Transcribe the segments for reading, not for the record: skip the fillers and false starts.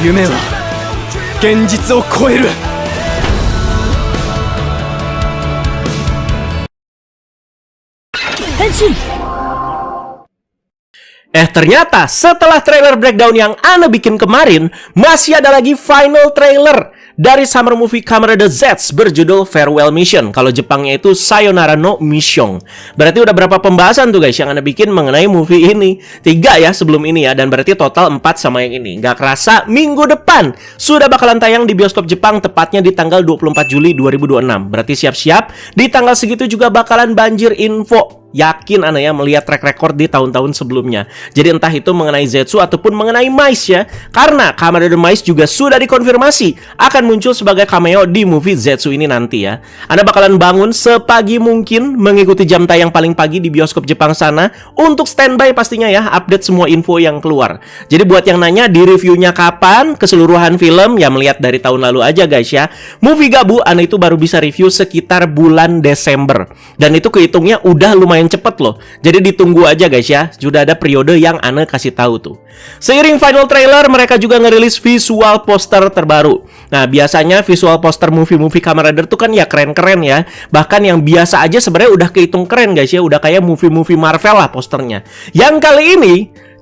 夢は現実を超える。 Ternyata setelah trailer breakdown yang Ana bikin kemarin, masih ada lagi final trailer dari Summer Movie Kamen Rider Z berjudul Farewell Mission. Kalau Jepangnya itu Sayonara no Mission. Berarti udah berapa pembahasan tuh guys yang Ana bikin mengenai movie ini? 3 ya sebelum ini ya, dan berarti total 4 sama yang ini. Nggak kerasa minggu depan sudah bakalan tayang di bioskop Jepang, tepatnya di tanggal 24 Juli 2026. Berarti siap-siap di tanggal segitu juga bakalan banjir info. Yakin Ana ya melihat track record di tahun-tahun sebelumnya. Jadi entah itu mengenai Zetsu ataupun mengenai Mais ya. Karena Kamen Rider Mais juga sudah dikonfirmasi akan muncul sebagai cameo di movie Zetsu ini nanti ya. Ana bakalan bangun sepagi mungkin mengikuti jam tayang paling pagi di bioskop Jepang sana untuk standby pastinya ya, update semua info yang keluar. Jadi buat yang nanya di reviewnya kapan keseluruhan film, ya melihat dari tahun lalu aja guys ya. Movie Gabu Ana itu baru bisa review sekitar bulan Desember. Dan itu kehitungnya udah lumayan cepet loh. Jadi ditunggu aja guys ya. Sudah ada periode yang Ana kasih tahu tuh. Seiring final trailer, mereka juga ngerilis visual poster terbaru. Nah, biasanya visual poster movie-movie Kamen Rider tuh kan ya keren-keren ya. Bahkan yang biasa aja sebenarnya udah kehitung keren guys ya. Udah kayak movie-movie Marvel lah posternya. Yang kali ini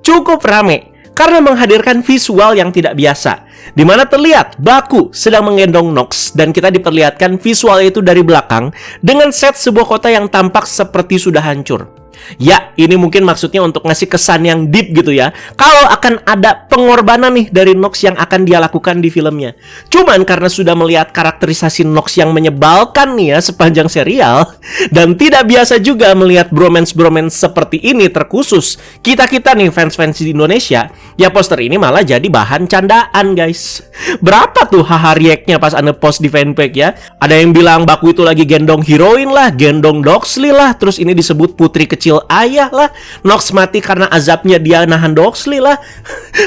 cukup rame karena menghadirkan visual yang tidak biasa, di mana terlihat Baku sedang menggendong Nox dan kita diperlihatkan visual itu dari belakang dengan set sebuah kota yang tampak seperti sudah hancur. Ya, ini mungkin maksudnya untuk ngasih kesan yang deep gitu ya. Kalau akan ada pengorbanan nih dari Nox yang akan dia lakukan di filmnya. Cuman karena sudah melihat karakterisasi Nox yang menyebalkan nih ya sepanjang serial, dan tidak biasa juga melihat bromance-bromance seperti ini terkhusus kita-kita nih fans-fans di Indonesia, ya poster ini malah jadi bahan candaan guys. Berapa tuh haha react-nya pas Anda post di fanpage ya. Ada yang bilang Baku itu lagi gendong heroin lah, gendong Doxley lah, terus ini disebut putri kecil ayah lah, Nox mati karena azabnya dia nahan Doxley lah.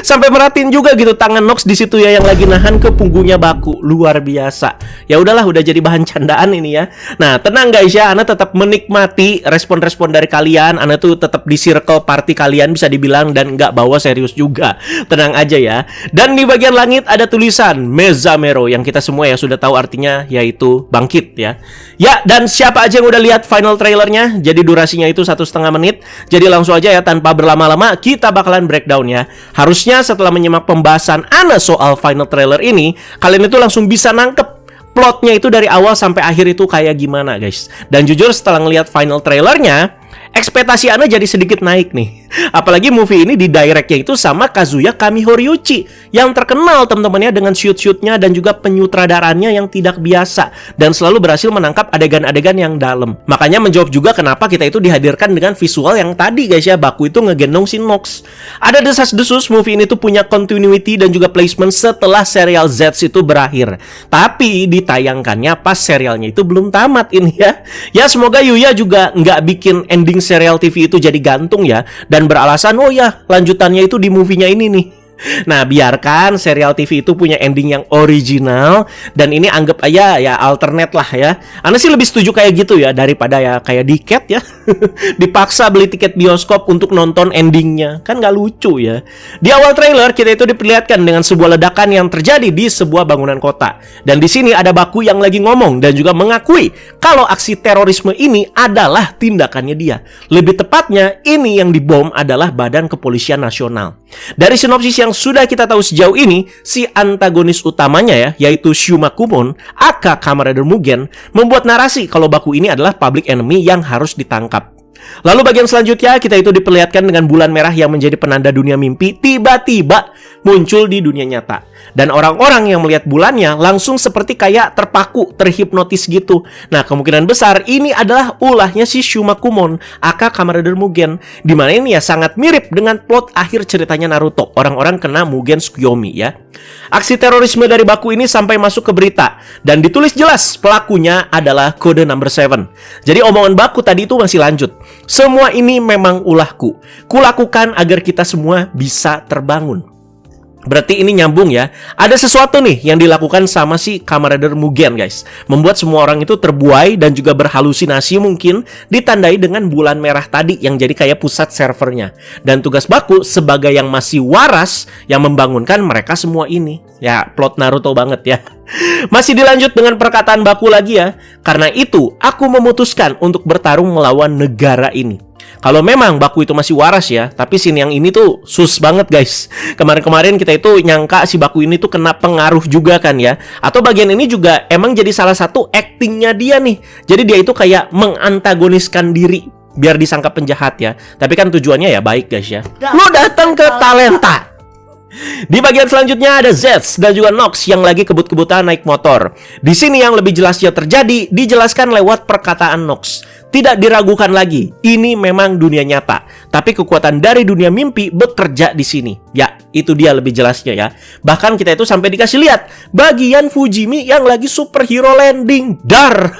Sampai merhatiin juga gitu tangan Nox di situ ya yang lagi nahan ke punggungnya Baku. Luar biasa. Ya udahlah, udah jadi bahan candaan ini ya. Nah, tenang guys ya, Ana tetap menikmati respon-respon dari kalian. Ana tuh tetap di circle party kalian bisa dibilang dan nggak bawa serius juga. Tenang aja ya. Dan di bagian langit ada tulisan Mezamero yang kita semua ya sudah tahu artinya, yaitu bangkit ya. Ya, dan siapa aja yang udah lihat final trailernya? Jadi durasinya itu 1,5 menit. Jadi langsung aja ya, tanpa berlama-lama kita bakalan breakdown ya. Harusnya setelah menyimak pembahasan Ana soal final trailer ini, kalian itu langsung bisa nangkep plotnya itu dari awal sampai akhir itu kayak gimana guys. Dan jujur setelah ngelihat final trailernya, ekspektasi Ana jadi sedikit naik nih. Apalagi movie ini di directnya itu sama Kazuya Kamihoriuchi yang terkenal teman-temannya dengan shoot-shootnya dan juga penyutradarannya yang tidak biasa dan selalu berhasil menangkap adegan-adegan yang dalam. Makanya menjawab juga kenapa kita itu dihadirkan dengan visual yang tadi guys ya, Baku itu ngegendong si Nox. Ada desas-desus movie ini tuh punya continuity dan juga placement setelah serial Z itu berakhir. Tapi ditayangkannya pas serialnya itu belum tamat ini ya. Ya semoga Yuya juga nggak bikin ending serial TV itu jadi gantung ya, dan beralasan oh ya lanjutannya itu di movie-nya ini nih. Nah, biarkan serial TV itu punya ending yang original dan ini anggap aja ya alternate lah ya. Ana sih lebih setuju kayak gitu ya daripada ya kayak di Cat ya. Dipaksa beli tiket bioskop untuk nonton endingnya. Kan nggak lucu ya. Di awal trailer kita itu diperlihatkan dengan sebuah ledakan yang terjadi di sebuah bangunan kota. Dan di sini ada Baku yang lagi ngomong dan juga mengakui kalau aksi terorisme ini adalah tindakannya dia. Lebih tepatnya ini yang dibom adalah Badan Kepolisian Nasional. Dari sinopsis yang sudah kita tahu sejauh ini, si antagonis utamanya ya, yaitu Shuma Kumon, aka Kamen Rider Mugen, membuat narasi kalau Baku ini adalah public enemy yang harus ditangkap. Lalu bagian selanjutnya kita itu diperlihatkan dengan bulan merah yang menjadi penanda dunia mimpi tiba-tiba muncul di dunia nyata. Dan orang-orang yang melihat bulannya langsung seperti kayak terpaku, terhipnotis gitu. Nah, kemungkinan besar ini adalah ulahnya si Shuma Kumon, aka Kamen Rider Mugen. Dimana ini ya sangat mirip dengan plot akhir ceritanya Naruto. Orang-orang kena Mugen Tsukuyomi ya. Aksi terorisme dari Baku ini sampai masuk ke berita. Dan ditulis jelas pelakunya adalah Code Number 7. Jadi omongan Baku tadi itu masih lanjut. Semua ini memang ulahku. Kulakukan agar kita semua bisa terbangun. Berarti ini nyambung ya. Ada sesuatu nih yang dilakukan sama si Kamen Rider Mugen guys. Membuat semua orang itu terbuai dan juga berhalusinasi mungkin. Ditandai dengan bulan merah tadi yang jadi kayak pusat servernya. Dan tugas Baku sebagai yang masih waras yang membangunkan mereka semua ini. Ya, plot Naruto banget ya. Masih dilanjut dengan perkataan Baku lagi ya. Karena itu, aku memutuskan untuk bertarung melawan negara ini. Kalau memang Baku itu masih waras ya, tapi scene yang ini tuh sus banget guys. Kemarin-kemarin kita itu nyangka si Baku ini tuh kena pengaruh juga kan ya. Atau bagian ini juga emang jadi salah satu actingnya dia nih. Jadi dia itu kayak mengantagoniskan diri biar disangka penjahat ya. Tapi kan tujuannya ya baik guys ya. Lu datang ke talenta. Di bagian selanjutnya ada Zeds dan juga Nox yang lagi kebut-kebutan naik motor. Di sini yang lebih jelasnya terjadi dijelaskan lewat perkataan Nox. Tidak diragukan lagi, ini memang dunia nyata. Tapi kekuatan dari dunia mimpi bekerja di sini. Ya, itu dia lebih jelasnya ya. Bahkan kita itu sampai dikasih lihat bagian Fujimi yang lagi superhero landing. Dar.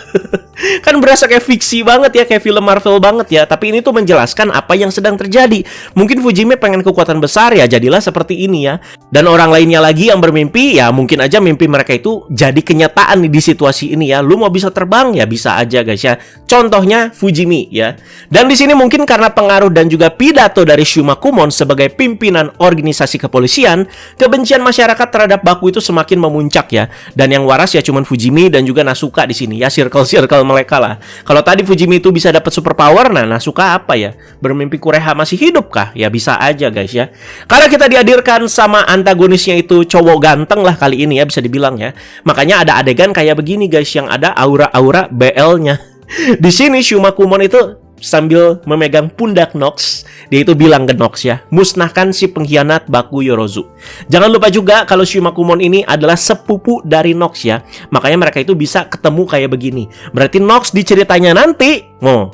Kan berasa kayak fiksi banget ya, kayak film Marvel banget ya. Tapi ini tuh menjelaskan apa yang sedang terjadi. Mungkin Fujimi pengen kekuatan besar ya, jadilah seperti ini ya. Dan orang lainnya lagi yang bermimpi, ya mungkin aja mimpi mereka itu jadi kenyataan nih di situasi ini ya. Lu mau bisa terbang ya bisa aja guys ya. Contohnya Fujimi ya. Dan di sini mungkin karena pengaruh dan juga pidato dari Shuma Kumon sebagai pimpinan organisasi kepolisian, kebencian masyarakat terhadap Baku itu semakin memuncak ya. Dan yang waras ya cuman Fujimi dan juga Nasuka di sini ya, circle-circle mereka lah. Kalau tadi Fujimi itu bisa dapat superpower, nah Nasuka apa ya? Bermimpi Kureha masih hidup kah? Ya bisa aja guys ya. Karena kita dihadirkan sama antagonisnya itu cowok ganteng lah kali ini ya, bisa dibilang ya. Makanya ada adegan kayak begini guys, yang ada aura-aura BL-nya. Di sini Shuma Kumon itu sambil memegang pundak Nox, dia itu bilang ke Nox ya, musnahkan si pengkhianat Baku Yorozu. Jangan lupa juga kalau Shuma Kumon ini adalah sepupu dari Nox ya. Makanya mereka itu bisa ketemu kayak begini. Berarti Nox di ceritanya nanti,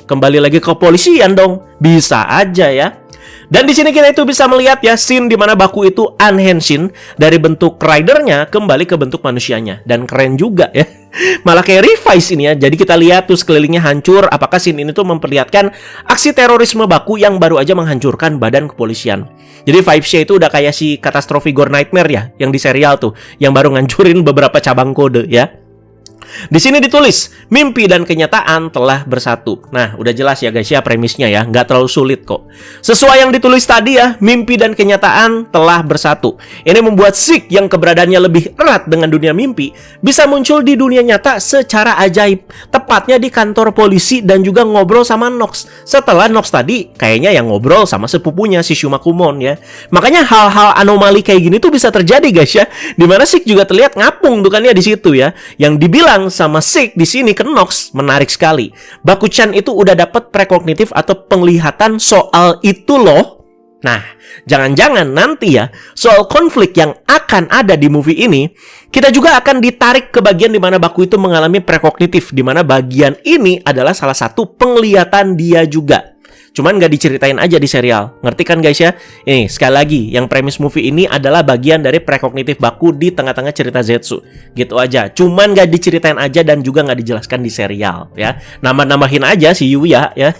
kembali lagi ke kepolisian dong. Bisa aja ya. Dan di sini kita itu bisa melihat ya scene di mana Baku itu unhenshin dari bentuk ridernya kembali ke bentuk manusianya, dan keren juga ya. Malah kayak revise ini ya. Jadi kita lihat tuh sekelilingnya hancur. Apakah scene ini tuh memperlihatkan aksi terorisme Baku yang baru aja menghancurkan badan kepolisian. Jadi vibes-nya itu udah kayak si Catastrophe Gore Nightmare ya, yang di serial tuh, yang baru ngancurin beberapa cabang kode ya. Di sini ditulis, mimpi dan kenyataan telah bersatu. Nah, udah jelas ya guys ya premisnya ya, nggak terlalu sulit kok. Sesuai yang ditulis tadi ya, mimpi dan kenyataan telah bersatu. Ini membuat Zeke yang keberadaannya lebih erat dengan dunia mimpi bisa muncul di dunia nyata secara ajaib. Tepatnya di kantor polisi dan juga ngobrol sama Nox. Setelah Nox tadi, kayaknya yang ngobrol sama sepupunya si Shuma Kumon ya. Makanya hal-hal anomali kayak gini tuh bisa terjadi guys ya. Dimana Zeke juga terlihat ngapung tuh kan ya di situ ya. Yang dibilang sama Zeke di sini ke Nox menarik sekali. Baku-chan itu udah dapat prekognitif atau penglihatan soal itu loh. Nah, jangan-jangan nanti ya soal konflik yang akan ada di movie ini, kita juga akan ditarik ke bagian di mana Baku itu mengalami prekognitif, di mana bagian ini adalah salah satu penglihatan dia juga. Cuman gak diceritain aja di serial. Ngerti kan guys ya? Ini sekali lagi, yang premis movie ini adalah bagian dari prekognitif Baku di tengah-tengah cerita Zetsu. Gitu aja. Cuman gak diceritain aja dan juga gak dijelaskan di serial ya. Nambah-nambahin aja si Yuya ya.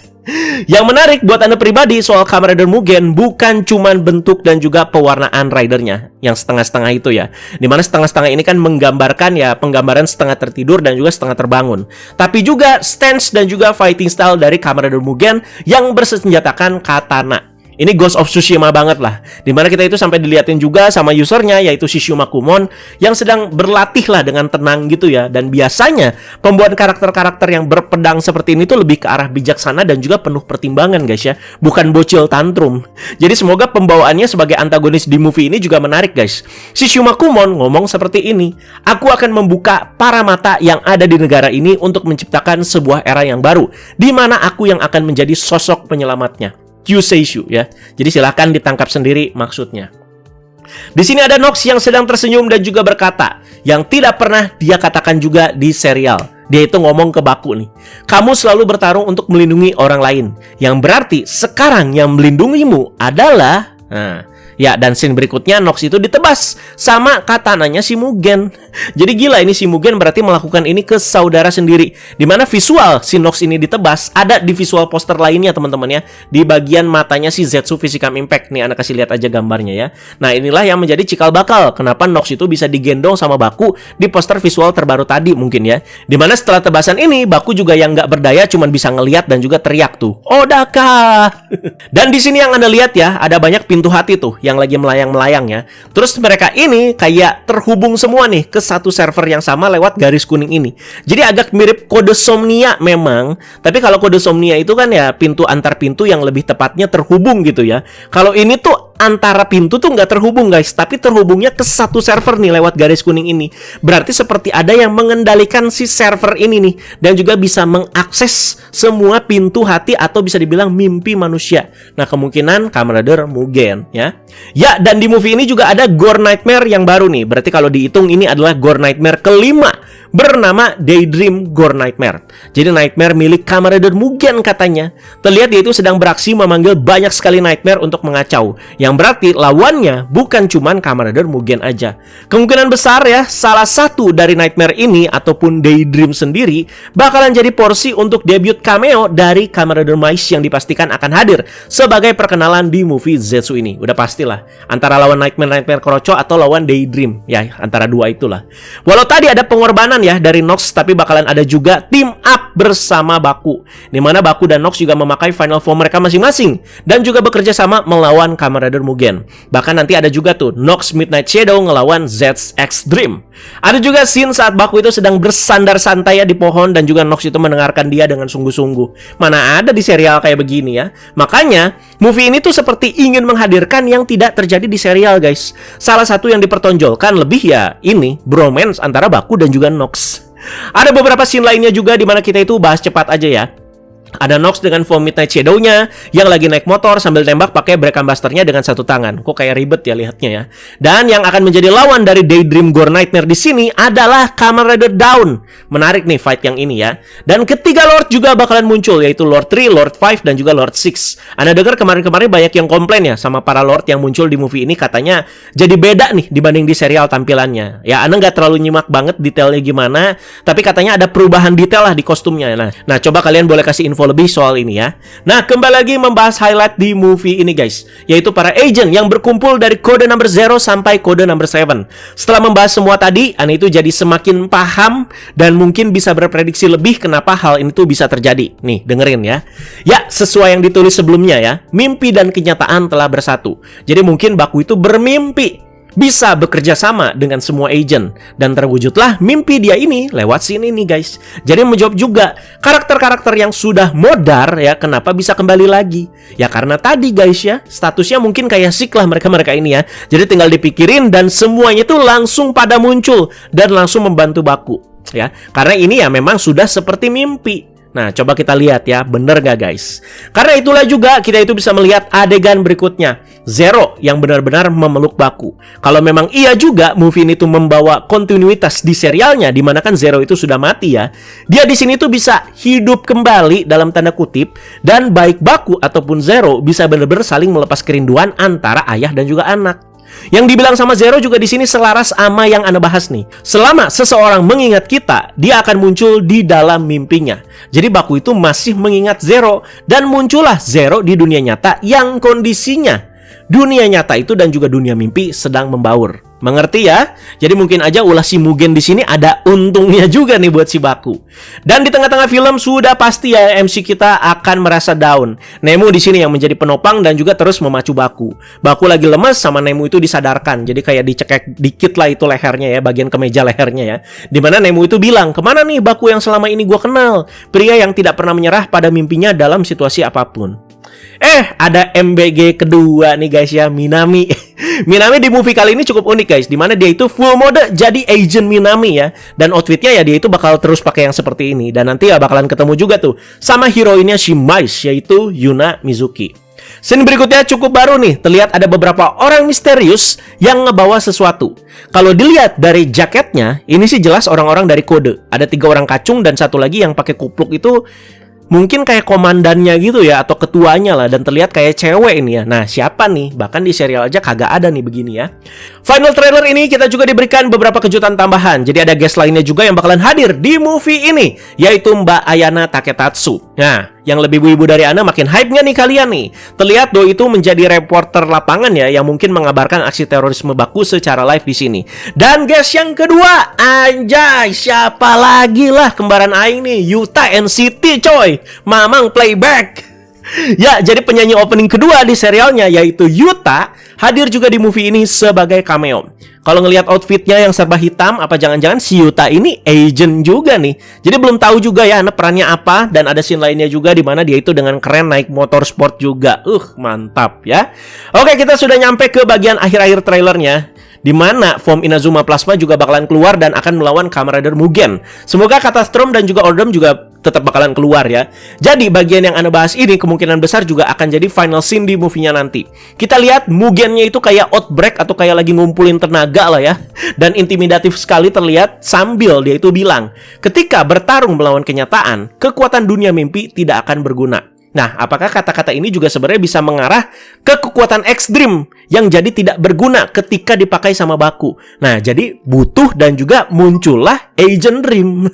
Yang menarik buat Anda pribadi soal Kamen Rider Mugen bukan cuman bentuk dan juga pewarnaan ridernya yang setengah-setengah itu ya. Dimana setengah-setengah ini kan menggambarkan ya penggambaran setengah tertidur dan juga setengah terbangun. Tapi juga stance dan juga fighting style dari Kamen Rider Mugen yang bersenjatakan katana. Ini Ghost of Tsushima banget lah. Dimana kita itu sampai diliatin juga sama usernya, yaitu si Shuma Kumon, yang sedang berlatih lah dengan tenang gitu ya. Dan biasanya pembuatan karakter-karakter yang berpedang seperti ini tuh lebih ke arah bijaksana dan juga penuh pertimbangan guys ya. Bukan bocil tantrum. Jadi semoga pembawaannya sebagai antagonis di movie ini juga menarik guys. Si Shuma Kumon ngomong seperti ini, aku akan membuka para mata yang ada di negara ini untuk menciptakan sebuah era yang baru, di mana aku yang akan menjadi sosok penyelamatnya. Kyuseishu ya. Jadi silahkan ditangkap sendiri maksudnya. Di sini ada Nox yang sedang tersenyum dan juga berkata yang tidak pernah dia katakan juga di serial. Dia itu ngomong ke Baku nih, kamu selalu bertarung untuk melindungi orang lain, yang berarti sekarang yang melindungimu adalah ya, dan scene berikutnya Nox itu ditebas sama katananya si Mugen. Jadi gila ini si Mugen berarti melakukan ini ke saudara sendiri. Dimana visual si Nox ini ditebas ada di visual poster lainnya teman-teman ya. Di bagian matanya si Zetsu Physicam Impact. Nih Anda kasih lihat aja gambarnya ya. Nah inilah yang menjadi cikal bakal kenapa Nox itu bisa digendong sama Baku di poster visual terbaru tadi mungkin ya. Dimana setelah tebasan ini Baku juga yang nggak berdaya cuman bisa ngelihat dan juga teriak tuh, Odaka. Dan di sini yang Anda lihat ya, ada banyak pintu hati tuh yang lagi melayang-melayang ya. Terus mereka ini kayak terhubung semua nih ke satu server yang sama lewat garis kuning ini. Jadi agak mirip kode Somnia memang, tapi kalau kode Somnia itu kan ya pintu antar pintu yang lebih tepatnya terhubung gitu ya. Kalau ini tuh antara pintu tuh nggak terhubung guys, tapi terhubungnya ke satu server nih lewat garis kuning ini. Berarti seperti ada yang mengendalikan si server ini nih, dan juga bisa mengakses semua pintu hati atau bisa dibilang mimpi manusia. Nah, kemungkinan Kamen Rider Mugen ya. Ya, dan di movie ini juga ada Gore Nightmare yang baru nih. Berarti kalau dihitung ini adalah Gore Nightmare kelima, bernama Daydream Gore Nightmare. Jadi Nightmare milik Kamen Rider Mugen katanya. Terlihat dia itu sedang beraksi memanggil banyak sekali Nightmare untuk mengacau. Yang berarti lawannya bukan cuman Kamen Rider Mugen aja. Kemungkinan besar ya, salah satu dari Nightmare ini ataupun Daydream sendiri bakalan jadi porsi untuk debut cameo dari Kamen Rider Mice yang dipastikan akan hadir sebagai perkenalan di movie Zetsu ini. Udah pastilah antara lawan Nightmare Korocho atau lawan Daydream. Ya, antara dua itulah. Walau tadi ada pengorbanan ya dari Nox, tapi bakalan ada juga team up bersama Baku, di mana Baku dan Nox juga memakai final form mereka masing-masing dan juga bekerja sama melawan Kamen Rider Mugen. Bahkan nanti ada juga tuh Nox Midnight Shadow ngelawan ZX Dream. Ada juga scene saat Baku itu sedang bersandar santai ya di pohon dan juga Nox itu mendengarkan dia dengan sungguh-sungguh. Mana ada di serial kayak begini ya. Makanya movie ini tuh seperti ingin menghadirkan yang tidak terjadi di serial guys. Salah satu yang dipertonjolkan lebih ya ini bromance antara Baku dan juga Nox. Ada beberapa scene lainnya juga di mana kita itu bahas cepat aja ya. Ada Nox dengan form Midnight Shadow-nya yang lagi naik motor sambil tembak pakai Breakan Buster-nya dengan satu tangan. Kok kayak ribet ya lihatnya ya. Dan yang akan menjadi lawan dari Daydream Gore Nightmare di sini adalah Kamen Rider Dawn. Menarik nih fight yang ini ya. Dan ketiga Lord juga bakalan muncul, yaitu Lord 3, Lord 5 dan juga Lord 6. Anda dengar kemarin-kemarin banyak yang komplain ya sama para Lord yang muncul di movie ini, katanya jadi beda nih dibanding di serial tampilannya. Ya, Anda nggak terlalu nyimak banget detailnya gimana, tapi katanya ada perubahan detail lah di kostumnya. Nah, coba kalian boleh kasih info lebih soal ini ya. Nah, kembali lagi membahas highlight di movie ini guys, yaitu para agent yang berkumpul dari kode number 0 sampai kode number 7. Setelah membahas semua tadi, Anda itu jadi semakin paham dan mungkin bisa berprediksi lebih kenapa hal ini tuh bisa terjadi. Nih, dengerin ya. Ya, sesuai yang ditulis sebelumnya ya, mimpi dan kenyataan telah bersatu. Jadi mungkin Baku itu bermimpi bisa bekerja sama dengan semua agent, dan terwujudlah mimpi dia ini lewat sini nih guys. Jadi menjawab juga karakter-karakter yang sudah modar ya, kenapa bisa kembali lagi? Ya karena tadi guys ya, statusnya mungkin kayak sik lah mereka-mereka ini ya. Jadi tinggal dipikirin dan semuanya tuh langsung pada muncul dan langsung membantu Baku ya. Karena ini ya memang sudah seperti mimpi. Nah, coba kita lihat ya, bener gak guys? Karena itulah juga kita itu bisa melihat adegan berikutnya, Zero yang benar-benar memeluk Baku. Kalau memang iya juga movie ini tuh membawa kontinuitas di serialnya, dimana kan Zero itu sudah mati ya. Dia di sini tuh bisa hidup kembali dalam tanda kutip, dan baik Baku ataupun Zero bisa benar-benar saling melepas kerinduan antara ayah dan juga anak. Yang dibilang sama Zero juga di sini selaras sama yang Anda bahas nih. Selama seseorang mengingat kita, dia akan muncul di dalam mimpinya. Jadi Baku itu masih mengingat Zero, dan muncullah Zero di dunia nyata yang kondisinya dunia nyata itu dan juga dunia mimpi sedang membaur. Mengerti ya? Jadi mungkin aja ulah si Mugen di sini ada untungnya juga nih buat si Baku. Dan di tengah-tengah film sudah pasti ya MC kita akan merasa down. Nemu di sini yang menjadi penopang dan juga terus memacu Baku. Baku lagi lemes sama Nemu itu disadarkan. Jadi kayak dicekek dikit lah itu lehernya ya, bagian kemeja lehernya ya. Dimana Nemu itu bilang, kemana nih Baku yang selama ini gua kenal? Pria yang tidak pernah menyerah pada mimpinya dalam situasi apapun. Ada MBG kedua nih guys ya, Minami. Minami di movie kali ini cukup unik guys, dimana dia itu full mode jadi agent Minami ya. Dan outfitnya ya dia itu bakal terus pakai yang seperti ini. Dan nanti ya bakalan ketemu juga tuh sama heroinnya si Mice, yaitu Yuna Mizuki. Scene berikutnya cukup baru nih. Terlihat ada beberapa orang misterius yang ngebawa sesuatu. Kalau dilihat dari jaketnya, ini sih jelas orang-orang dari kode. Ada 3 orang kacung dan satu lagi yang pakai kupluk itu mungkin kayak komandannya gitu ya, atau ketuanya lah, dan terlihat kayak cewek ini ya. Nah, siapa nih? Bahkan di serial aja kagak ada nih begini ya. Final trailer ini kita juga diberikan beberapa kejutan tambahan. Jadi ada guest lainnya juga yang bakalan hadir di movie ini, yaitu Mbak Ayana Taketatsu. Nah, yang lebih wibu dari Anda makin hype nggak nih kalian nih? Terlihat Do itu menjadi reporter lapangan ya, yang mungkin mengabarkan aksi terorisme Baku secara live di sini. Dan guys yang kedua, anjay, siapa lagi lah kembaran Aing nih? Yuta NCT coy, Mamang Playback. Ya, jadi penyanyi opening kedua di serialnya yaitu Yuta hadir juga di movie ini sebagai cameo. Kalau ngelihat outfitnya yang serba hitam, apa jangan-jangan si Yuta ini agent juga nih. Jadi belum tahu juga ya perannya apa, dan ada scene lainnya juga di mana dia itu dengan keren naik motor sport juga. Mantap ya. Oke, kita sudah nyampe ke bagian akhir-akhir trailernya, di mana form Inazuma Plasma juga bakalan keluar dan akan melawan Kamen Rider Mugen. Semoga Catastrom dan juga Ordom juga tetap bakalan keluar ya. Jadi bagian yang Anda bahas ini kemungkinan besar juga akan jadi final scene di movie-nya nanti. Kita lihat Mugennya itu kayak outbreak atau kayak lagi ngumpulin tenaga lah ya. Dan intimidatif sekali terlihat sambil dia itu bilang, ketika bertarung melawan kenyataan, kekuatan dunia mimpi tidak akan berguna. Nah, apakah kata-kata ini juga sebenarnya bisa mengarah ke kekuatan ekstrim yang jadi tidak berguna ketika dipakai sama Baku? Nah, jadi butuh dan juga muncullah Agent Dream.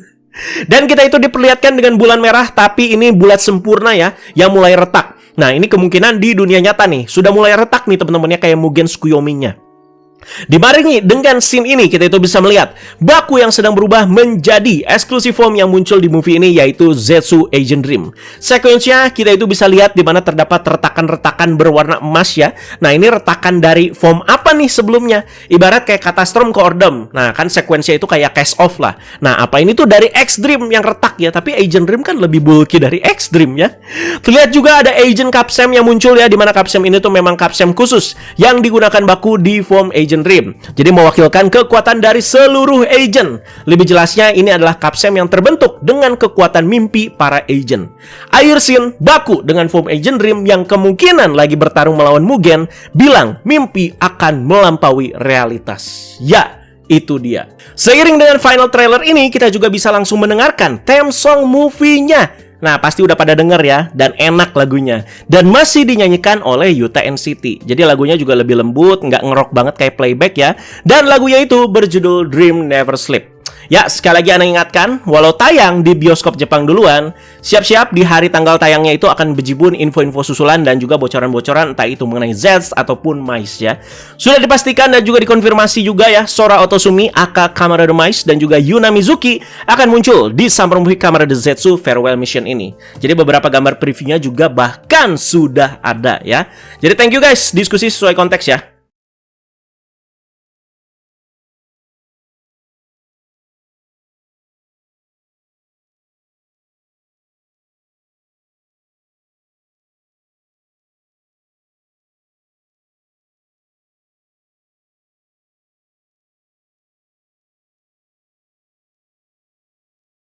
Dan kita itu diperlihatkan dengan bulan merah, tapi ini bulat sempurna ya, yang mulai retak. Nah, ini kemungkinan di dunia nyata nih, sudah mulai retak nih teman-temannya kayak Mugen Tsukuyomi-nya. Dibarengi dengan scene ini, kita itu bisa melihat Baku yang sedang berubah menjadi eksklusif form yang muncul di movie ini, yaitu Zetsu Agent Dream. Sekuensnya kita itu bisa lihat di mana terdapat retakan-retakan berwarna emas ya. Nah, ini retakan dari form apa nih sebelumnya? Ibarat kayak Catastrom ke Ordom. Nah, kan sekuensnya itu kayak cast off lah. Nah, apa ini tuh dari X Dream yang retak ya, tapi Agent Dream kan lebih bulky dari X Dream ya. Terlihat juga ada Agent Capsem yang muncul ya, di mana Capsem ini tuh memang Capsem khusus yang digunakan Baku di form Agent Dream. Jadi mewakilkan kekuatan dari seluruh agent. Lebih jelasnya, ini adalah Capsem yang terbentuk dengan kekuatan mimpi para agent. Akhir scene, Baku dengan form Agent Dream yang kemungkinan lagi bertarung melawan Mugen bilang mimpi akan melampaui realitas. Ya, itu dia. Seiring dengan final trailer ini, kita juga bisa langsung mendengarkan theme song movie-nya. Nah, pasti udah pada denger ya, dan enak lagunya. Dan masih dinyanyikan oleh Yuta NCT. Jadi lagunya juga lebih lembut, nggak ngerok banget kayak playback ya. Dan lagunya itu berjudul Dream Never Sleep. Ya, sekali lagi Anda ingatkan, walau tayang di bioskop Jepang duluan, siap-siap di hari tanggal tayangnya itu akan bejibun info-info susulan dan juga bocoran-bocoran entah itu mengenai Zets ataupun Mais ya. Sudah dipastikan dan juga dikonfirmasi juga ya, Sora Otosumi aka Kamen Rider Mais dan juga Yuna Mizuki akan muncul di Summer Movie Kamen Rider Zetsu Farewell Mission ini. Jadi beberapa gambar previewnya juga bahkan sudah ada ya. Jadi thank you guys, diskusi sesuai konteks ya.